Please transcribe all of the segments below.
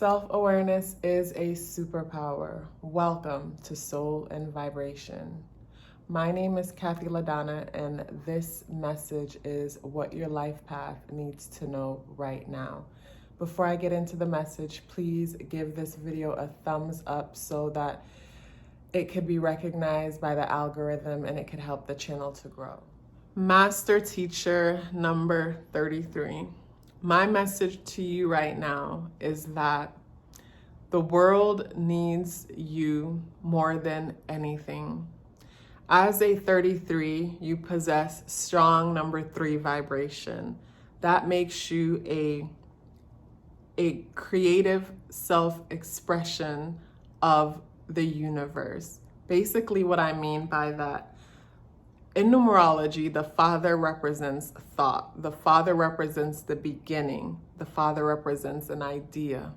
Self-awareness is a superpower. Welcome to Soul and Vibration. My name is KathyLaDonna, and this message is what your life path needs to know right now. Before I get into the message, please give this video a thumbs up so that it could be recognized by the algorithm and it could help the channel to grow. Master Teacher number 33. My message to you right now is that the world needs you more than anything. As a 33, you possess strong number 3 vibration. That makes you a creative self-expression of the universe. Basically, what I mean by that, in numerology, the father represents thought. The father represents the beginning. The father represents an idea.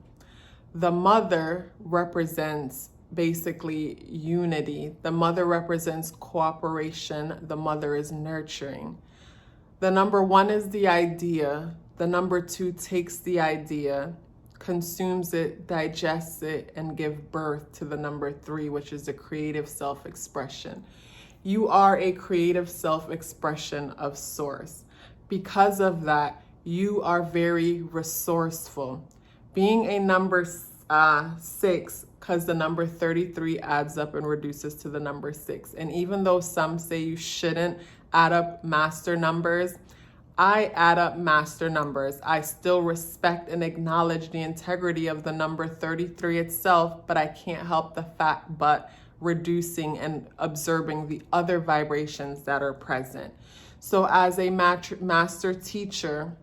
The mother represents basically unity. The mother represents cooperation. The mother is nurturing. The number 1 is the idea. The number 2 takes the idea, consumes it, digests it, and give birth to the number 3, which is the creative self-expression. You are a creative self-expression of source. Because of that, you are very resourceful. Being a number 6, because the number 33 adds up and reduces to the number 6. And even though some say you shouldn't add up master numbers, I add up master numbers. I still respect and acknowledge the integrity of the number 33 itself, but I can't help the fact but reducing and observing the other vibrations that are present. So as a master teacher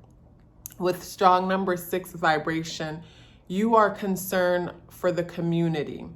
with strong number 6 vibration, you are concerned for the community.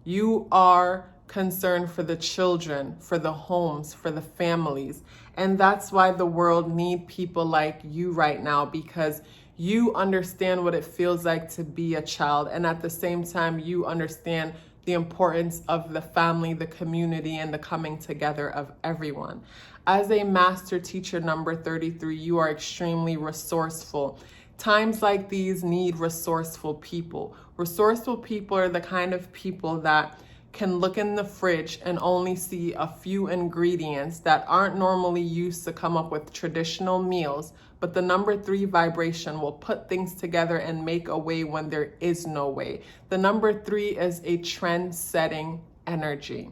You are concerned for the children, for the homes, for the families. And that's why the world needs people like you right now, because you understand what it feels like to be a child. And at the same time, you understand the importance of the family, the community, and the coming together of everyone. As a master teacher number 33, you are extremely resourceful. Times like these need resourceful people. Resourceful people are the kind of people that can look in the fridge and only see a few ingredients that aren't normally used to come up with traditional meals, but the number 3 vibration will put things together and make a way when there is no way. The number 3 is a trend-setting energy.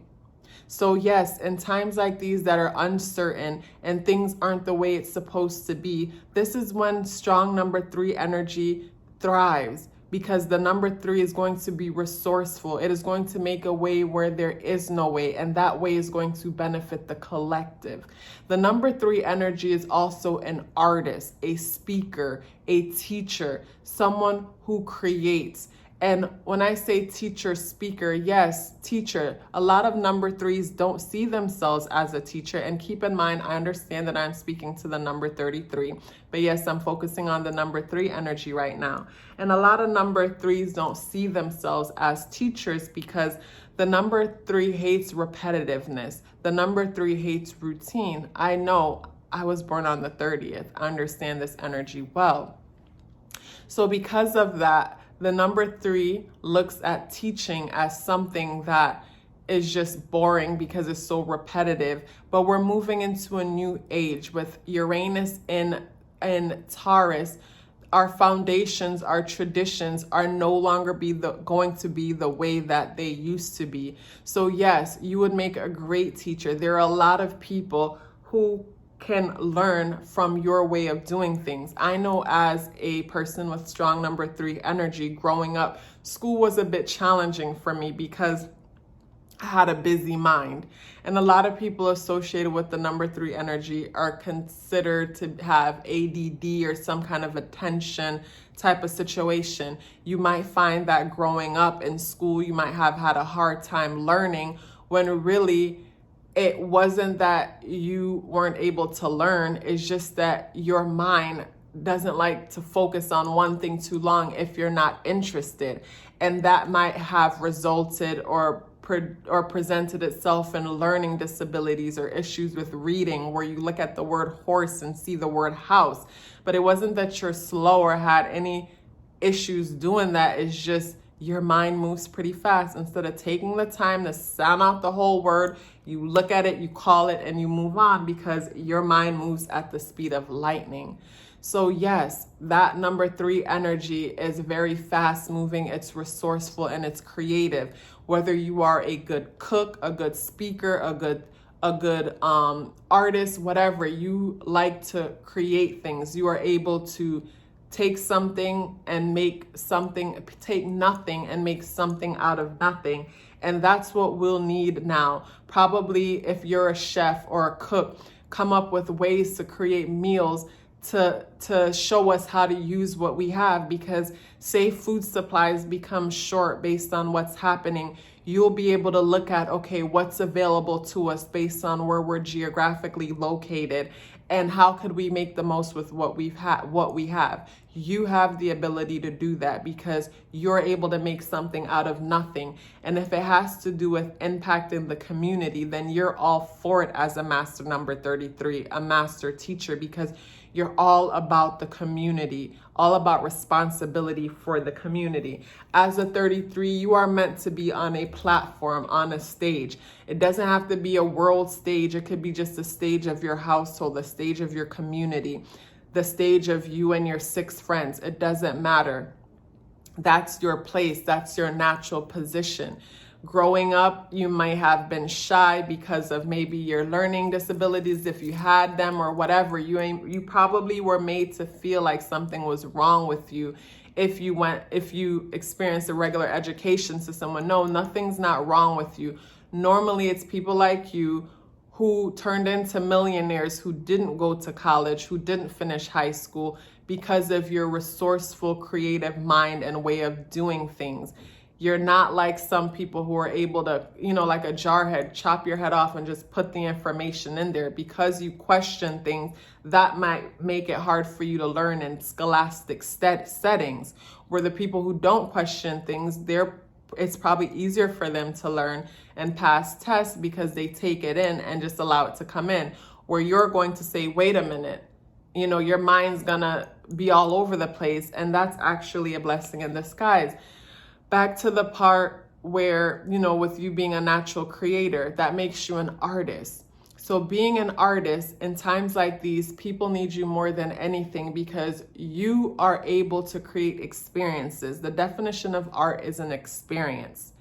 So yes, in times like these that are uncertain and things aren't the way it's supposed to be, this is when strong number 3 energy thrives, because the number 3 is going to be resourceful. It is going to make a way where there is no way, and that way is going to benefit the collective. The number 3 energy is also an artist, a speaker, a teacher, someone who creates. And when I say teacher, speaker, yes, teacher, a lot of number 3s don't see themselves as a teacher. And keep in mind, I understand that I'm speaking to the number 33, but yes, I'm focusing on the number 3 energy right now. And a lot of number 3s don't see themselves as teachers because the number 3 hates repetitiveness. The number 3 hates routine. I know, I was born on the 30th. I understand this energy well. So because of that, the number 3 looks at teaching as something that is just boring because it's so repetitive. But we're moving into a new age with Uranus in Taurus. Our foundations, our traditions are no longer going to be the way that they used to be. So yes, you would make a great teacher. There are a lot of people who can learn from your way of doing things. I know as a person with strong number 3 energy, growing up, school was a bit challenging for me because I had a busy mind. And a lot of people associated with the number 3 energy are considered to have ADD or some kind of attention type of situation. You might find that growing up in school, you might have had a hard time learning, when really it wasn't that you weren't able to learn. It's just that your mind doesn't like to focus on one thing too long if you're not interested. And that might have resulted or presented itself in learning disabilities or issues with reading, where you look at the word horse and see the word house. But it wasn't that you're slow or had any issues doing that. Is just your mind moves pretty fast. Instead of taking the time to sound out the whole word, you look at it, you call it, and you move on, because your mind moves at the speed of lightning. So yes, that number 3 energy is very fast moving, it's resourceful, and it's creative. Whether you are a good cook, a good speaker, a good artist, whatever, you like to create things. You are able to take something and make something, take nothing and make something out of nothing. And that's what we'll need now. Probably if you're a chef or a cook, come up with ways to create meals to show us how to use what we have, because say food supplies become short based on what's happening, you'll be able to look at, okay, what's available to us based on where we're geographically located, and how could we make the most with what we have. You have the ability to do that because you're able to make something out of nothing. And if it has to do with impacting the community, then you're all for it as a master number 33, a master teacher, because you're all about the community, all about responsibility for the community. As a 33, you are meant to be on a platform, on a stage. It doesn't have to be a world stage. It could be just a stage of your household, the stage of your community, the stage of you and your 6 friends. It doesn't matter. That's your place. That's your natural position. Growing up, you might have been shy because of maybe your learning disabilities, if you had them, or whatever. You probably were made to feel like something was wrong with you if you experienced a regular education system. No, nothing's not wrong with you. Normally, it's people like you who turned into millionaires, who didn't go to college, who didn't finish high school, because of your resourceful, creative mind and way of doing things. You're not like some people who are able to, like a jarhead, chop your head off and just put the information in there. Because you question things, that might make it hard for you to learn in scholastic settings. Where the people who don't question things, it's probably easier for them to learn and pass tests because they take it in and just allow it to come in. Where you're going to say, wait a minute, your mind's gonna be all over the place. And that's actually a blessing in disguise. Back to the part where, with you being a natural creator, that makes you an artist. So being an artist in times like these, people need you more than anything because you are able to create experiences. The definition of art is an experience.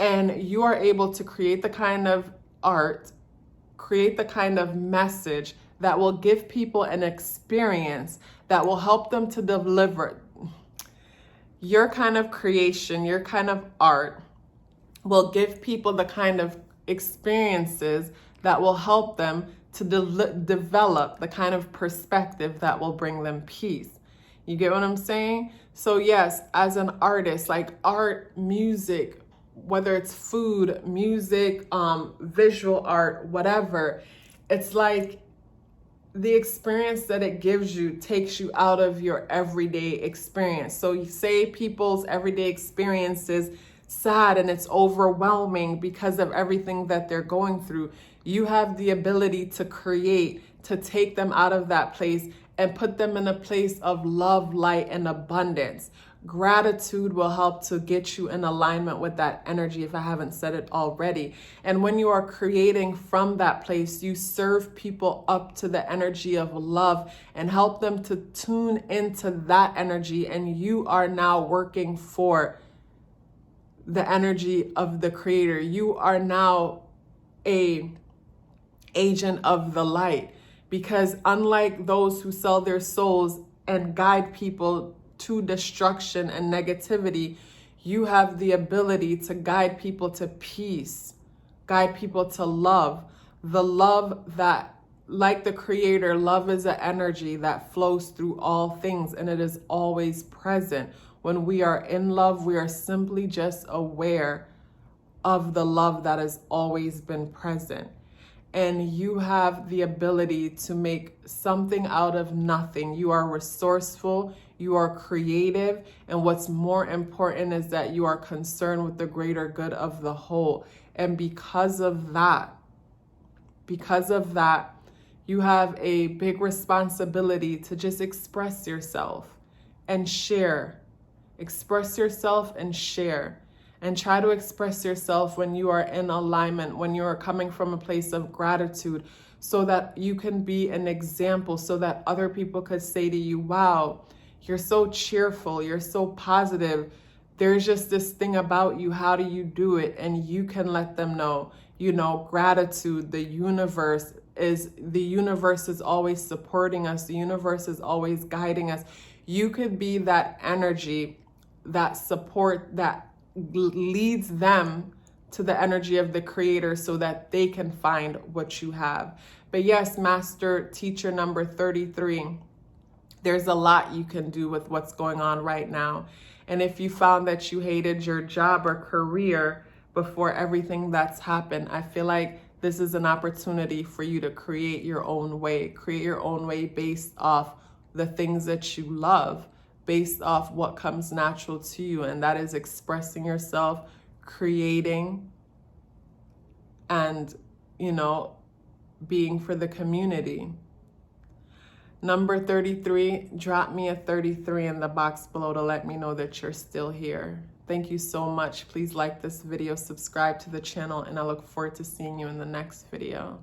And you are able to create the kind of art, create the kind of message that will give people an experience that will help them to deliver. Your kind of creation, your kind of art will give people the kind of experiences that will help them to develop the kind of perspective that will bring them peace. You get what I'm saying? So yes, as an artist, like art, music, whether it's food, music, visual art, whatever, it's like the experience that it gives you takes you out of your everyday experience. So you say people's everyday experience is sad and it's overwhelming because of everything that they're going through. You have the ability to create, to take them out of that place and put them in a place of love, light, and abundance. Gratitude will help to get you in alignment with that energy, if I haven't said it already. And when you are creating from that place, you serve people up to the energy of love and help them to tune into that energy. And you are now working for the energy of the creator. You are now a agent of the light, because unlike those who sell their souls and guide people to destruction and negativity, you have the ability to guide people to peace, guide people to love. The love that, like the creator, love is an energy that flows through all things and it is always present. When we are in love, we are simply just aware of the love that has always been present. And you have the ability to make something out of nothing. You are resourceful, you are creative, and what's more important is that you are concerned with the greater good of the whole. And because of that, you have a big responsibility to just express yourself and share Express yourself and share. And try to express yourself when you are in alignment, when you are coming from a place of gratitude, so that you can be an example, so that other people could say to you, wow, you're so cheerful, you're so positive. There's just this thing about you. How do you do it? And you can let them know, gratitude, the universe is always supporting us. The universe is always guiding us. You could be that energy, that support that leads them to the energy of the creator so that they can find what you have. But yes, master teacher number 33, there's a lot you can do with what's going on right now. And if you found that you hated your job or career before everything that's happened, I feel like this is an opportunity for you to create your own way based off the things that you love, based off what comes natural to you, and that is expressing yourself, creating, and, being for the community. Number 33, drop me a 33 in the box below to let me know that you're still here. Thank you so much. Please like this video, subscribe to the channel, and I look forward to seeing you in the next video.